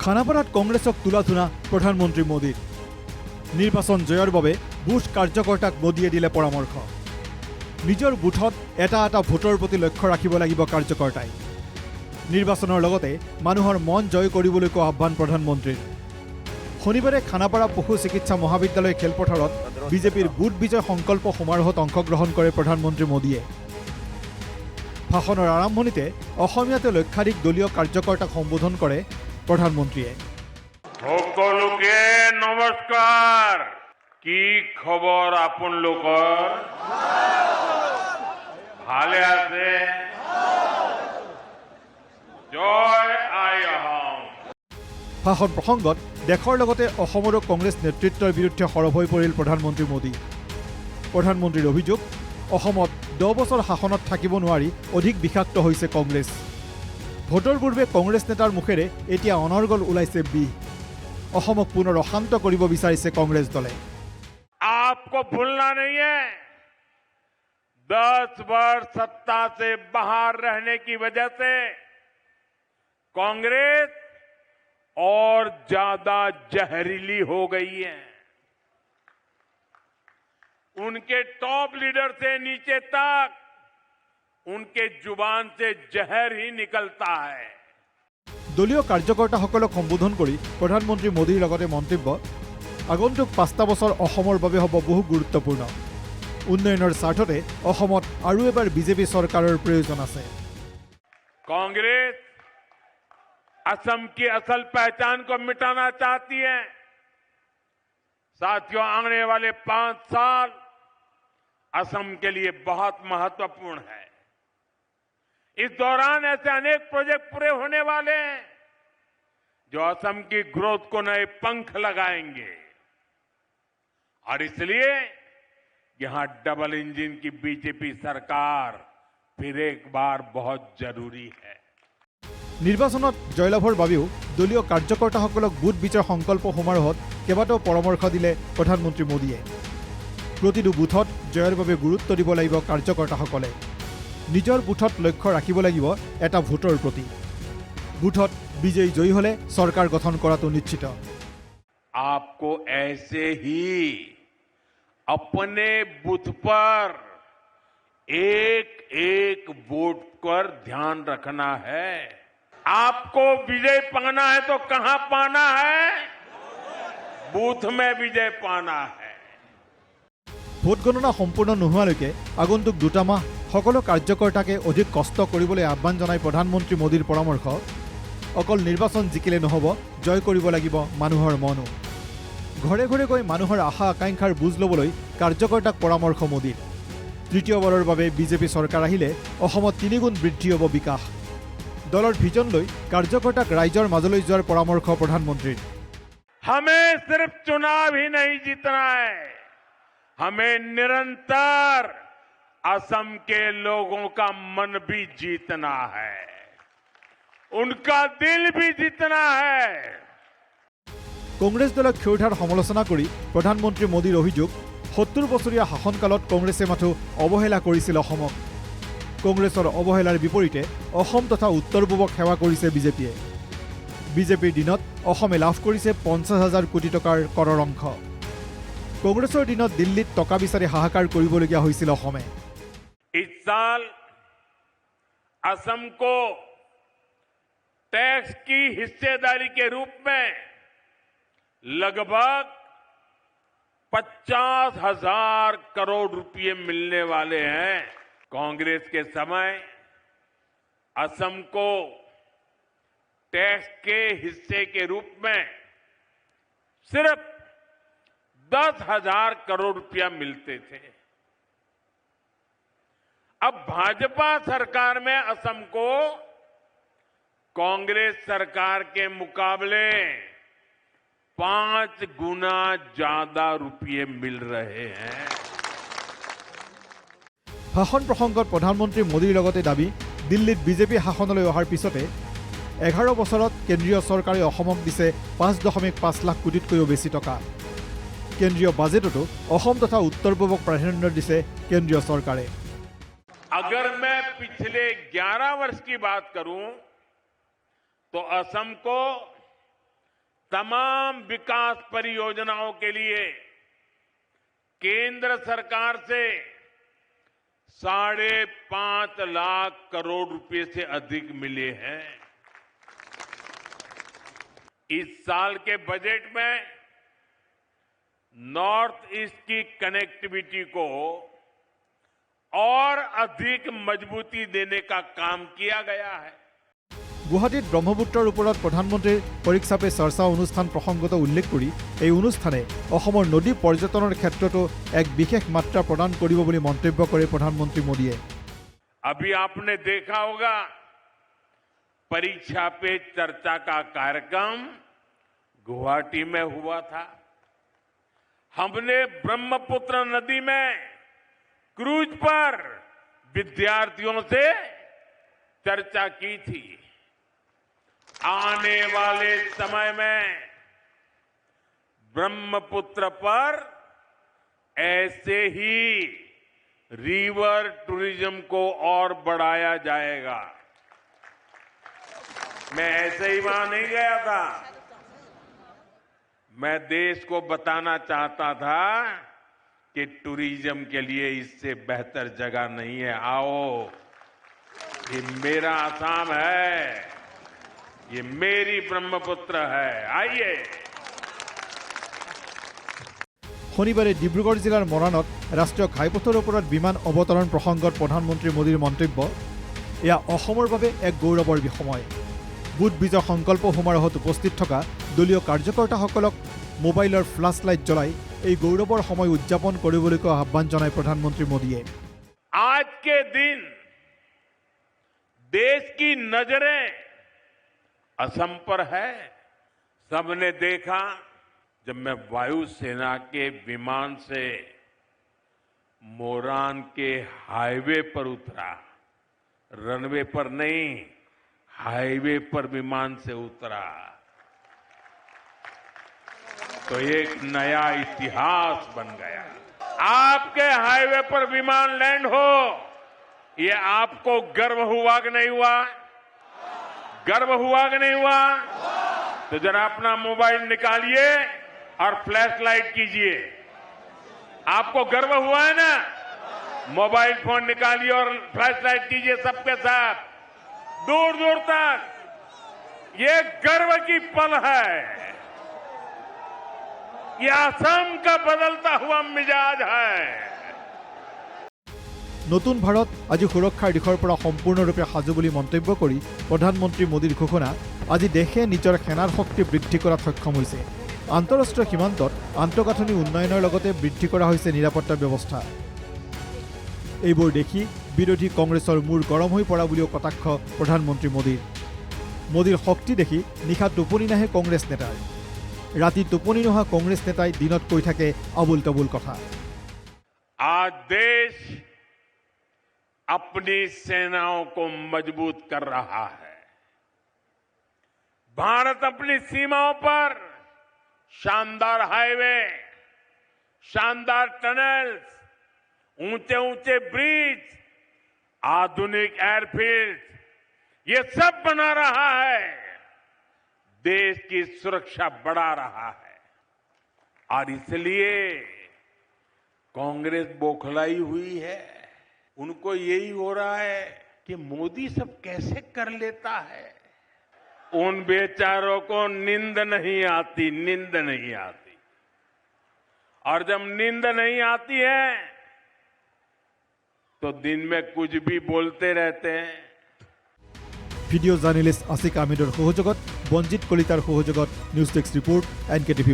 খানাপাৰাত কংগ্ৰেছক তুলা-ধুনা প্ৰধানমন্ত্ৰী মোদীৰ। নিৰ্বাচন জয়ৰ বাবে বুথ কাৰ্যকৰ্তাক মোদীয়ে দিলে পৰামৰ্শ। নিজৰ বুথত এটা ভোটৰ প্ৰতি লক্ষ্য ৰাখিব লাগিব কাৰ্যকৰ্তাই। নিৰ্বাচনৰ লগতে মানুহৰ মন জয় কৰিবলৈকো আহ্বান প্ৰধানমন্ত্ৰীৰ। শনিবাৰে খানাপাৰা পশু চিকিৎসা মহাবিদ্যালয় খেলপথাৰত বিজেপিৰ বুথ বিজয় সংকল্প সমাৰোহত অংশগ্ৰহণ কৰে প্ৰধানমন্ত্ৰী মোদীয়ে। ভাষণৰ আৰম্ভণিতে অসমীয়াতে লক্ষাধিক দলীয় কাৰ্যকৰ্তাক সম্বোধন কৰে প্ৰধানমন্ত্ৰীয়ে। সকলোকে নমস্কাৰ। কি খবৰ আপোনালোকৰ? ভালে আছে? জয় আই অসম। ভাষণ প্ৰসংগত দেশৰ লগতে অসমৰো কংগ্ৰেছ নেতৃত্বৰ বিৰুদ্ধে সৰব হৈ পৰিল প্ৰধানমন্ত্ৰী মোদী। প্ৰধানমন্ত্ৰীৰ অভিযোগ, অসমত 10 বছৰ শাসনত থাকিব নোৱাৰি অধিক বিষাক্ত হৈছে কংগ্ৰেছ। ভোটৰ পূৰ্বে কংগ্ৰেছ নেতাৰ মুখেৰে এতিয়া অনৰ্গল ওলাইছে বিষ। অসমক পুনৰ অশান্ত কৰিব বিচাৰিছে কংগ্ৰেছ দলে। आपको भूलना नहीं है, 10 वर्ष सत्ता से बाहर रहने की वजह से कांग्रेस और ज्यादा जहरीली हो गई है। उनके टॉप लीडर से नीचे तक उनके जुबान से जहर ही निकलता है। দলীয় কাৰ্যকৰ্তাসকলক সম্বোধন কৰি প্ৰধানমন্ত্ৰী মোদীৰ লগতে মন্তব্য, আগন্তুক 5টা বছৰ অসমৰ বাবে হ'ব বহু গুৰুত্বপূৰ্ণ। উন্নয়নৰ স্বাৰ্থতে অসমত আৰু এবাৰ বিজেপি চৰকাৰৰ প্ৰয়োজন আছে। कांग्रेस असम की असल पहचान को मिटाना चाहती है। साथियों, आने वाले 5 साल असम के लिए बहुत महत्वपूर्ण है। इस दौरान ऐसे अनेक प्रोजेक्ट पूरे होने वाले हैं जो असम की ग्रोथ को नए पंख लगाएंगे और इसलिए यहां डबल इंजन की बीजेपी सरकार फिर एक बार बहुत जरूरी है। নিৰ্বাচনত জয়লাভৰ বাবেও দলীয় কাৰ্যকৰ্তাসকলক বুথ বিজয় সংকল্প সমাৰোহত কেইবাটাও পৰামৰ্শ দিলে প্ৰধানমন্ত্ৰী মোদীয়ে। প্ৰতিটো বুথত জয়ৰ বাবে গুৰুত্ব দিব লাগিব কাৰ্যকৰ্তাসকলে। নিজৰ বুথত লক্ষ্য ৰাখিব লাগিব এটা ভোটৰ প্ৰতি। বুথত বিজয়ী জয়ী হলে চৰকাৰ গঠন কৰাটো নিশ্চিত। आपको ऐसे ही अपने बूथ पर एक वोट पर ध्यान रखना है। आपको विजय पाना है तो कहां पाना है? बूथ में विजय पाना है। ভোট গণনা সম্পূৰ্ণ নোহোৱালৈকে আগন্তুক 2 মাহ সকলো কাৰ্যকৰ্তাকে অধিক কষ্ট কৰিবলৈ আহ্বান জনাই প্ৰধানমন্ত্ৰী মোদীৰ পৰামৰ্শ। অকল নিৰ্বাচন জিকিলে নহ'ব, জয় কৰিব লাগিব মানুহৰ মনো। ঘৰে ঘৰে গৈ মানুহৰ আশা আকাংক্ষাৰ বুজ ল'বলৈ কাৰ্যকৰ্তাক পৰামৰ্শ মোদীৰ। তৃতীয়বাৰৰ বাবে বিজেপি চৰকাৰ আহিলে অসমত 3 গুণ বৃদ্ধি হ'ব বিকাশ। দলৰ ভিজন লৈ কাৰ্যকৰ্তাক ৰাইজৰ মাজলৈ যোৱাৰ পৰামৰ্শ প্ৰধানমন্ত্ৰীৰ। हमें सिर्फ चुनाव ही नहीं जीतना है, हमें निरंतर असम के लोगों का मन भी जीतना है, उनका दिल भी जीतना है। কংগ্ৰেছ দলক ক্ষুৰধাৰ সমালোচনা কৰি প্ৰধানমন্ত্ৰী মোদীৰ অভিযোগ, 70 বছৰীয়া শাসনকালত কংগ্ৰেছে মাথো অৱহেলা কৰিছিল অসমক। কংগ্ৰেছৰ অৱহেলাৰ বিপৰীতে অসম তথা উত্তৰ পূবক সেৱা কৰিছে বিজেপিয়ে। বিজেপিৰ দিনত অসমে লাভ কৰিছে 50,000 কোটি টকাৰ কৰৰ অংশ। কংগ্ৰেছৰ দিনত দিল্লীত টকা বিচাৰি হাহাকাৰ কৰিবলগীয়া হৈছিল অসমে। इस साल असम को टैक्स की हिस्सेदारी के रूप में लगभग 50,000 करोड़ रुपए मिलने वाले हैं। कांग्रेस के समय असम को टैक्स के हिस्से के रूप में सिर्फ 10,000 करोड़ रुपया मिलते थे। अब भाजपा सरकार में असम को कांग्रेस सरकार के मुकाबले 5 गुना ज्यादा रुपये मिल रहे हैं। ভাষণ প্ৰসংগত প্ৰধানমন্ত্ৰী মোদীৰ লগতে দাবী, দিল্লীত বিজেপি শাসনলৈ অহাৰ পিছতে 11 বছৰত কেন্দ্ৰীয় চৰকাৰে অসমক দিছে 5.5 লাখ কোটিতকৈও বেছি টকা। কেন্দ্ৰীয় বাজেটতো অসম তথা উত্তৰ পূবক প্ৰাধান্য দিছে কেন্দ্ৰীয় চৰকাৰে। अगर मैं पिछले 11 वर्ष की बात करूं तो असम को तमाम विकास परियोजनाओं के लिए केंद्र सरकार से 5.5 लाख करोड़ रुपए से अधिक मिले हैं। इस साल के बजट में नॉर्थ ईस्ट की कनेक्टिविटी को और अधिक मजबूती देने का काम किया गया है। গুৱাহাটীত ব্ৰহ্মপুত্ৰৰ ওপৰত প্ৰধানমন্ত্ৰীৰ পৰীক্ষা পে চৰ্চা অনুষ্ঠান প্ৰসংগত উল্লেখ কৰি এই অনুষ্ঠানে অসমৰ নদী পৰ্যটনৰ ক্ষেত্ৰতো এক বিশেষ মাত্ৰা প্ৰদান কৰিব বুলি মন্তব্য কৰে প্ৰধানমন্ত্ৰী মোদীয়ে। अभी आपने देखा होगा परीक्षा पे चर्चा का कार्यक्रम गुवाहाटी में हुआ था। हमने ब्रह्मपुत्र नदी में क्रूज पर विद्यार्थियों से चर्चा की थी। आने वाले समय में ब्रह्मपुत्र पर ऐसे ही रिवर टूरिज्म को और बढ़ाया जाएगा। मैं ऐसे ही वहां नहीं गया था, मैं देश को बताना चाहता था कि टूरिज्म के लिए इससे बेहतर जगह नहीं है। आओ, ये मेरा आसाम है, ये मेरी ब्रह्मपुत्र है, आइए। শনিবাৰে ডিব্ৰুগড় জিলাৰ মৰাণত ৰাষ্ট্ৰীয় ঘাইপথৰ ওপৰত বিমান অৱতৰণ প্ৰসংগত প্ৰধানমন্ত্ৰী মোদীৰ মন্তব্য, এয়া অসমৰ বাবে এক গৌৰৱৰ সময়। বুধ বিজয় সংকল্প সমাৰোহত উপস্থিত থকা দলীয় কাৰ্যকৰ্তাসকলক মোবাইলৰ ফ্লাছ লাইট জ্বলাই এই গৌৰৱৰ সময় উদযাপন কৰিবলৈকো আহ্বান জনায় প্ৰধানমন্ত্ৰী মোদীয়ে। आज के दिन देश की नजरें असम पर है। सबने देखा जब मैं वायुसेना के विमान से मोरान के हाईवे पर उतरा, रनवे पर नहीं, हाईवे पर विमान से उतरा, तो एक नया इतिहास बन गया। आपके हाईवे पर विमान लैंड हो, ये आपको गर्व हुआ कि नहीं हुआ? गर्व हुआ कि नहीं हुआ? तो जरा अपना मोबाइल निकालिए और फ्लैश लाइट कीजिए। आपको गर्व हुआ है ना? मोबाइल फोन निकालिए और फ्लैश लाइट कीजिए सबके साथ, दूर दूर तक। ये गर्व की पल है, ये असम का बदलता हुआ मिजाज है। নতুন ভাৰত আজি সুৰক্ষাৰ দিশৰ পৰা সম্পূৰ্ণৰূপে সাজু বুলি মন্তব্য কৰি প্ৰধানমন্ত্ৰী মোদীৰ ঘোষণা, আজি দেশে নিজৰ সেনাৰ শক্তি বৃদ্ধি কৰাত সক্ষম হৈছে। আন্তঃৰাষ্ট্ৰীয় সীমান্তত আন্তঃগাঁথনি উন্নয়নৰ লগতে বৃদ্ধি কৰা হৈছে নিৰাপত্তা ব্যৱস্থা। এইবোৰ দেখি বিৰোধী কংগ্ৰেছৰ মূৰ গৰম হৈ পৰা বুলিও কটাক্ষ প্ৰধানমন্ত্ৰী মোদীৰ। মোদীৰ শক্তি দেখি নিশা টোপনি নাহে কংগ্ৰেছ নেতাৰ। ৰাতি টোপনি নোহোৱা কংগ্ৰেছ নেতাই দিনত কৈ থাকে আবুল তাবুল কথা। आज देश अपनी सेनाओं को मजबूत कर रहा है। भारत अपनी सीमाओं पर शानदार हाईवे, शानदार टनल्स, ऊंचे ऊंचे ब्रिज, आधुनिक एयरफील्ड, ये सब बना रहा है, देश की सुरक्षा बढ़ा रहा है। और इसलिए कांग्रेस बौखलाई हुई है। उनको यही हो रहा है कि मोदी सब कैसे कर लेता है। उन बेचारों को नींद नहीं आती, नींद नहीं आती। और जब नींद नहीं आती है तो दिन में कुछ भी बोलते रहते हैं। ভিডিঅ' জাৰ্নেলিষ্ট আছিক আহমেদৰ সহযোগত বঞ্জিত কলিতাৰ সহযোগত নিউজ ডেস্ক ৰিপৰ্ট NKTV+।